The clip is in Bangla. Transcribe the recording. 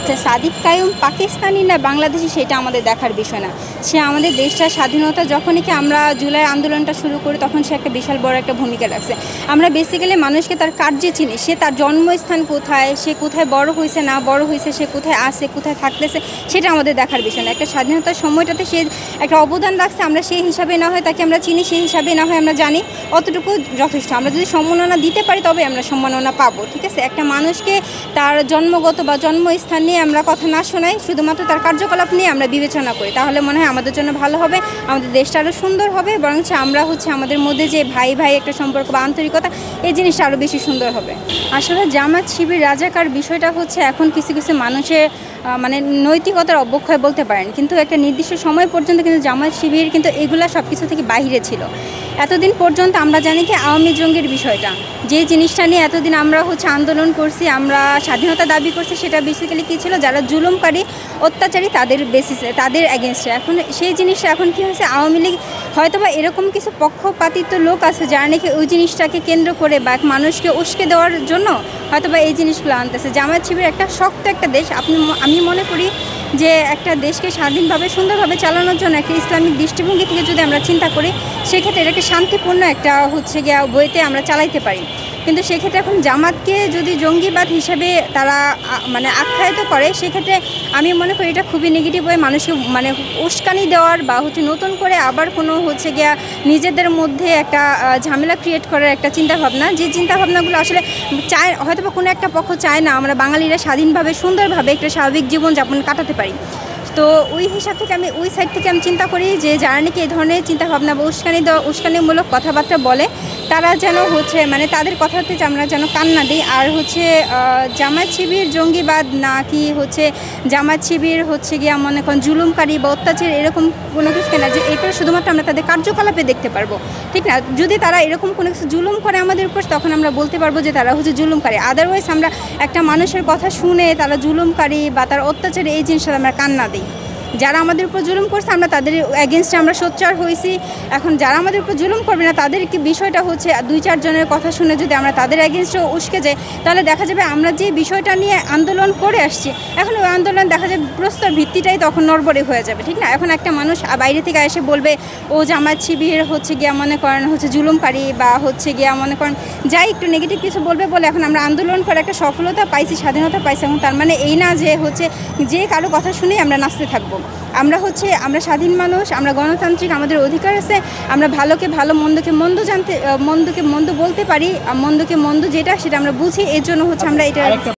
আচ্ছা, সাদিক কায়ুম পাকিস্তানি না বাংলাদেশি সেটা আমাদের দেখার বিষয় না। সে আমাদের দেশটার স্বাধীনতা যখনই কি আমরা জুলাই আন্দোলনটা শুরু করি তখন সে একটা বিশাল বড় একটা ভূমিকা রাখছে। আমরা বেসিক্যালি মানুষকে তার কার্যে চিনি, সে তার জন্মস্থান কোথায়, সে কোথায় বড় হয়েছে না বড় হয়েছে, সে কোথায় আছে কোথায় থাকতেছে, সেটা আমাদের দেখার বিষয় না। একটা স্বাধীনতার সময়টাতে সে একটা অবদান রাখছে, আমরা সেই হিসাবে না হয় তাকে আমরা চিনি, সেই হিসাবে না হয় আমরা জানি, অতটুকু যথেষ্ট। আমরা যদি সম্মাননা দিতে পারি তবে আমরা সম্মাননা পাবো, ঠিক আছে। একটা মানুষকে তার জন্মগত বা জন্মস্থান নিয়ে আমরা কথা না শোনাই, শুধুমাত্র তার কার্যকলাপ নিয়ে আমরা বিবেচনা করি, তাহলে মনে হয় আমাদের জন্য ভালো হবে, আমাদের দেশটা আরও সুন্দর হবে, বরং আমরা আমাদের মধ্যে যে ভাই ভাই একটা সম্পর্ক বা আন্তরিকতা, এই জিনিসটা আরও বেশি সুন্দর হবে। আসলে জামাত শিবির রাজাকার বিষয়টা এখন কিছু কিছু মানুষের মানে নৈতিকতার অবক্ষয় বলতে পারেন, কিন্তু একটা নির্দিষ্ট সময় পর্যন্ত কিন্তু জামাত শিবির কিন্তু এগুলা সব কিছু থেকে বাইরে ছিল। এতদিন পর্যন্ত আমরা জানি কি আওয়ামী জঙ্গির বিষয়টা, যে জিনিসটা নিয়ে এতদিন আমরা আন্দোলন করছি, আমরা স্বাধীনতা দাবি করছি, সেটা বেসিক্যালি কী ছিল, যারা জুলুমকারী অত্যাচারী তাদের বেসিসে, তাদের এগেনস্টে। এখন সেই জিনিসটা কী হয়েছে, আওয়ামী লীগ হয়তোবা এরকম কিছু পক্ষপাতিত্ব লোক আছে যারা নাকি ওই জিনিসটাকে কেন্দ্র করে বা মানুষকে উস্কে দেওয়ার জন্য হয়তোবা এই জিনিসগুলো আনতেছে। জামাত শিবির একটা শক্ত একটা দেশ, আমি মনে করি যে একটা দেশকে স্বাধীনভাবে সুন্দরভাবে চালানোর জন্য একটা ইসলামিক দৃষ্টিভঙ্গি থেকে যদি আমরা চিন্তা করি, সেক্ষেত্রে এটাকে শান্তিপূর্ণ একটা বইতে আমরা চালাইতে পারি। কিন্তু সেক্ষেত্রে এখন জামাতকে যদি জঙ্গিবাদ হিসেবে তারা আখ্যায়িত করে, সেক্ষেত্রে আমি মনে করি এটা খুবই নেগেটিভ হয়ে মানুষকে উস্কানি দেওয়ার বা নতুন করে আবার কোনো নিজেদের মধ্যে একটা ঝামেলা ক্রিয়েট করার একটা চিন্তাভাবনা, যে চিন্তাভাবনাগুলো আসলে চায়, হয়তো বা কোনো একটা পক্ষ চায় না আমরা বাঙালিরা স্বাধীনভাবে সুন্দরভাবে একটা স্বাভাবিক জীবনযাপন কাটাতে পারি। তো ওই হিসাব থেকে ওই সাইড থেকে আমি চিন্তা করি যে যারা নাকি এই ধরনের চিন্তাভাবনা বা উস্কানিমূলক কথাবার্তা বলে, তারা যেন তাদের কথাতে আমরা যেন কান না দিই। আর জামাত শিবির জঙ্গিবাদ না কি জামাত শিবির মনে করেন জুলুমকারী বা অত্যাচার এরকম কোনো কিছু না, যে এরপরে শুধুমাত্র আমরা তাদের কার্যকলাপে দেখতে পারবো, ঠিক না। যদি তারা এরকম কোনো কিছু জুলুম করে আমাদের উপর, তখন আমরা বলতে পারবো যে তারা জুলুমকারী। আদারওয়াইজ আমরা একটা মানুষের কথা শুনে তারা জুলুমকারী বা তার অত্যাচারে এই জিনিসটা আমরা কান না দিই। যারা আমাদের উপর জুলুম করছে আমরা তাদের এগেনস্টে আমরা সোচ্চার হয়েছি। এখন যারা আমাদের উপর জুলুম করবে না, তাদের কি বিষয়টা দুই চারজনের কথা শুনে যদি আমরা তাদের এগেনস্টে উস্কে যাই, তাহলে দেখা যাবে আমরা যে বিষয়টা নিয়ে আন্দোলন করে আসছি, এখন ওই আন্দোলন দেখা যাবে প্রস্তর ভিত্তিটাই তখন নড়বড়ে হয়ে যাবে, ঠিক না। এখন একটা মানুষ বাইরে থেকে এসে বলবে ও জামাত শিবির মনে করেন জুলুমকারী বা মনে করেন যাই একটু নেগেটিভ কিছু বলবে বলে এখন আমরা আন্দোলন করে একটা সফলতা পাইছি, স্বাধীনতা পাইছি। এবং তার মানে এই না যে যে কারো কথা শুনেই আমরা নাচতে থাকবো। আমরা আমরা স্বাধীন মানুষ, আমরা গণতান্ত্রিক, আমাদের অধিকার আছে, আমরা ভালোকে ভালো মন্দকে মন্দ বলতে পারি, মন্দকে মন্দ যেটা সেটা আমরা বুঝি, এর জন্য আমরা এটা